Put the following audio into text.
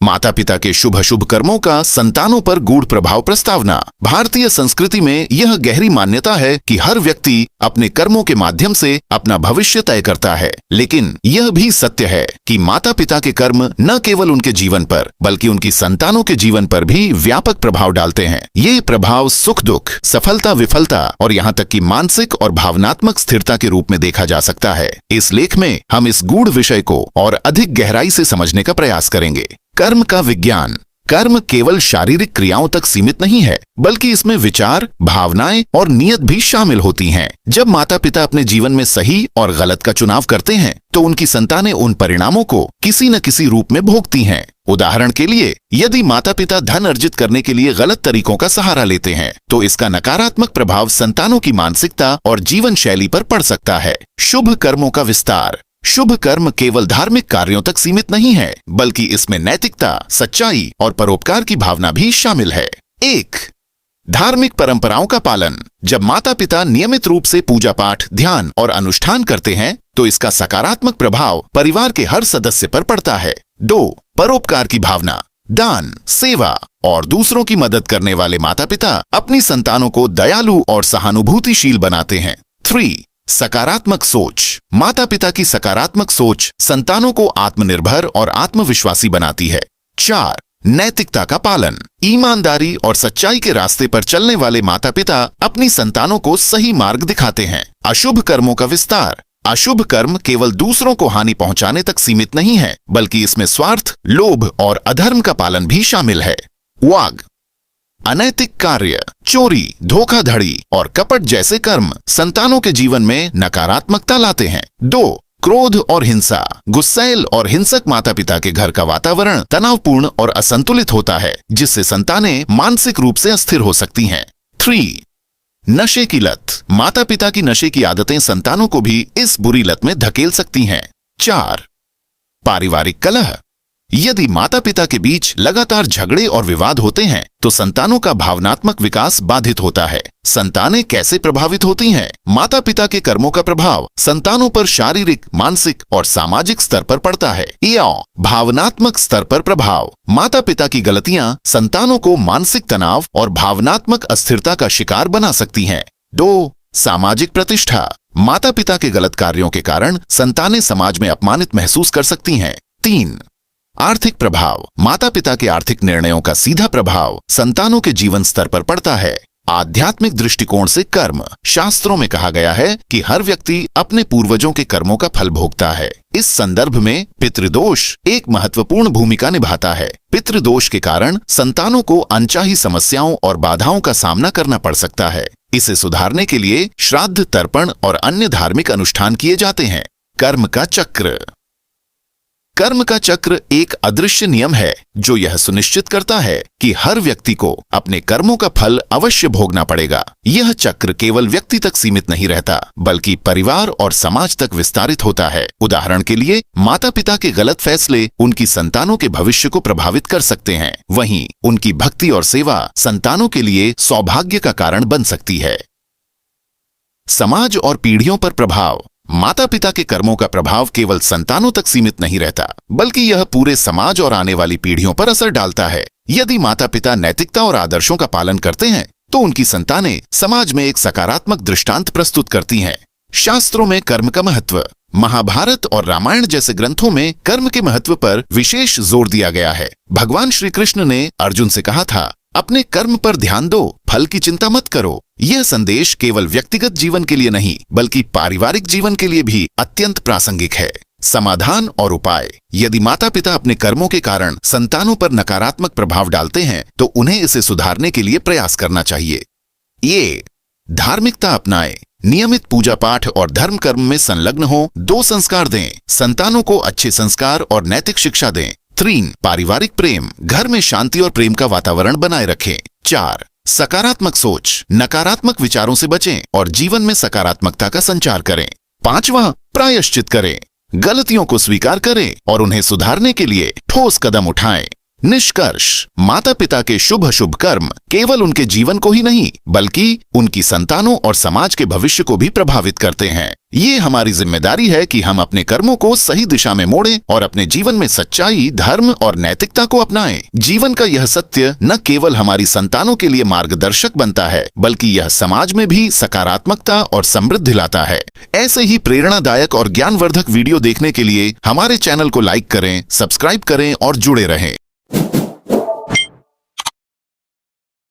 माता पिता के शुभ अशुभ कर्मों का संतानों पर गूढ़ प्रभाव प्रस्तावना। भारतीय संस्कृति में यह गहरी मान्यता है कि हर व्यक्ति अपने कर्मों के माध्यम से अपना भविष्य तय करता है, लेकिन यह भी सत्य है कि माता पिता के कर्म न केवल उनके जीवन पर बल्कि उनकी संतानों के जीवन पर भी व्यापक प्रभाव डालते हैं। ये प्रभाव सुख दुख, सफलता विफलता और यहाँ तक कि मानसिक और भावनात्मक स्थिरता के रूप में देखा जा सकता है। इस लेख में हम इस गूढ़ विषय को और अधिक गहराई से समझने का प्रयास करेंगे। कर्म का विज्ञान। कर्म केवल शारीरिक क्रियाओं तक सीमित नहीं है, बल्कि इसमें विचार, भावनाएं और नियत भी शामिल होती हैं। जब माता पिता अपने जीवन में सही और गलत का चुनाव करते हैं, तो उनकी संतानें उन परिणामों को किसी न किसी रूप में भोगती हैं। उदाहरण के लिए, यदि माता पिता धन अर्जित करने के लिए गलत तरीकों का सहारा लेते हैं, तो इसका नकारात्मक प्रभाव संतानों की मानसिकता और जीवन शैली पर पड़ सकता है। शुभ कर्मों का विस्तार। शुभ कर्म केवल धार्मिक कार्यों तक सीमित नहीं है, बल्कि इसमें नैतिकता, सच्चाई और परोपकार की भावना भी शामिल है। 1. धार्मिक परंपराओं का पालन। जब माता पिता नियमित रूप से पूजा पाठ, ध्यान और अनुष्ठान करते हैं, तो इसका सकारात्मक प्रभाव परिवार के हर सदस्य पर पड़ता है। 2. परोपकार की भावना। दान, सेवा और दूसरों की मदद करने वाले माता पिता अपनी संतानों को दयालु और सहानुभूतिशील बनाते हैं। 3. सकारात्मक सोच। माता पिता की सकारात्मक सोच संतानों को आत्मनिर्भर और आत्मविश्वासी बनाती है। 4. नैतिकता का पालन। ईमानदारी और सच्चाई के रास्ते पर चलने वाले माता पिता अपनी संतानों को सही मार्ग दिखाते हैं। अशुभ कर्मों का विस्तार। अशुभ कर्म केवल दूसरों को हानि पहुंचाने तक सीमित नहीं है, बल्कि इसमें स्वार्थ, लोभ और अधर्म का पालन भी शामिल है। वाग। अनैतिक कार्य। चोरी, धोखाधड़ी और कपट जैसे कर्म संतानों के जीवन में नकारात्मकता लाते हैं। 2. क्रोध और हिंसा। गुस्सैल और हिंसक माता पिता के घर का वातावरण तनावपूर्ण और असंतुलित होता है, जिससे संतानें मानसिक रूप से अस्थिर हो सकती हैं। 3. नशे की लत। माता पिता की नशे की आदतें संतानों को भी इस बुरी लत में धकेल सकती हैं। 4. पारिवारिक कलह। यदि माता पिता के बीच लगातार झगड़े और विवाद होते हैं, तो संतानों का भावनात्मक विकास बाधित होता है। संतानें कैसे प्रभावित होती हैं? माता पिता के कर्मों का प्रभाव संतानों पर शारीरिक, मानसिक और सामाजिक स्तर पर पड़ता है। या भावनात्मक स्तर पर प्रभाव। माता पिता की गलतियां संतानों को मानसिक तनाव और भावनात्मक अस्थिरता का शिकार बना सकती हैं। 2. सामाजिक प्रतिष्ठा। माता पिता के गलत कार्यों के कारण संतानें समाज में अपमानित महसूस कर सकती हैं। 3. आर्थिक प्रभाव। माता पिता के आर्थिक निर्णयों का सीधा प्रभाव संतानों के जीवन स्तर पर पड़ता है। आध्यात्मिक दृष्टिकोण से कर्म। शास्त्रों में कहा गया है कि हर व्यक्ति अपने पूर्वजों के कर्मों का फल भोगता है। इस संदर्भ में पितृदोष एक महत्वपूर्ण भूमिका निभाता है। पितृदोष के कारण संतानों को अनचाही समस्याओं और बाधाओं का सामना करना पड़ सकता है। इसे सुधारने के लिए श्राद्ध, तर्पण और अन्य धार्मिक अनुष्ठान किए जाते हैं। कर्म का चक्र। कर्म का चक्र एक अदृश्य नियम है जो यह सुनिश्चित करता है कि हर व्यक्ति को अपने कर्मों का फल अवश्य भोगना पड़ेगा। यह चक्र केवल व्यक्ति तक सीमित नहीं रहता, बल्कि परिवार और समाज तक विस्तारित होता है। उदाहरण के लिए, माता पिता के गलत फैसले उनकी संतानों के भविष्य को प्रभावित कर सकते हैं। वहीं उनकी भक्ति और सेवा संतानों के लिए सौभाग्य का कारण बन सकती है। समाज और पीढ़ियों पर प्रभाव। माता पिता के कर्मों का प्रभाव केवल संतानों तक सीमित नहीं रहता, बल्कि यह पूरे समाज और आने वाली पीढ़ियों पर असर डालता है। यदि माता पिता नैतिकता और आदर्शों का पालन करते हैं, तो उनकी संतानें समाज में एक सकारात्मक दृष्टांत प्रस्तुत करती हैं। शास्त्रों में कर्म का महत्व। महाभारत और रामायण जैसे ग्रंथों में कर्म के महत्व पर विशेष जोर दिया गया है। भगवान श्री कृष्ण ने अर्जुन से कहा था, अपने कर्म पर ध्यान दो, फल की चिंता मत करो। यह संदेश केवल व्यक्तिगत जीवन के लिए नहीं, बल्कि पारिवारिक जीवन के लिए भी अत्यंत प्रासंगिक है। समाधान और उपाय। यदि माता पिता अपने कर्मों के कारण संतानों पर नकारात्मक प्रभाव डालते हैं, तो उन्हें इसे सुधारने के लिए प्रयास करना चाहिए। ये धार्मिकता अपनाएं। नियमित पूजा पाठ और धर्म कर्म में संलग्न हो। 2 संस्कार दें। संतानों को अच्छे संस्कार और नैतिक शिक्षा दें। 3. पारिवारिक प्रेम। घर में शांति और प्रेम का वातावरण बनाए रखें। 4. सकारात्मक सोच। नकारात्मक विचारों से बचें और जीवन में सकारात्मकता का संचार करें। 5वां, प्रायश्चित करें। गलतियों को स्वीकार करें और उन्हें सुधारने के लिए ठोस कदम उठाएं। निष्कर्ष, माता पिता के शुभ अशुभ कर्म केवल उनके जीवन को ही नहीं बल्कि उनकी संतानों और समाज के भविष्य को भी प्रभावित करते हैं। ये हमारी जिम्मेदारी है कि हम अपने कर्मों को सही दिशा में मोड़ें और अपने जीवन में सच्चाई, धर्म और नैतिकता को अपनाएं। जीवन का यह सत्य न केवल हमारी संतानों के लिए मार्गदर्शक बनता है बल्कि यह समाज में भी सकारात्मकता और समृद्धि लाता है। ऐसे ही प्रेरणादायक और ज्ञानवर्धक वीडियो देखने के लिए हमारे चैनल को लाइक करें, सब्सक्राइब करें और जुड़े रहें।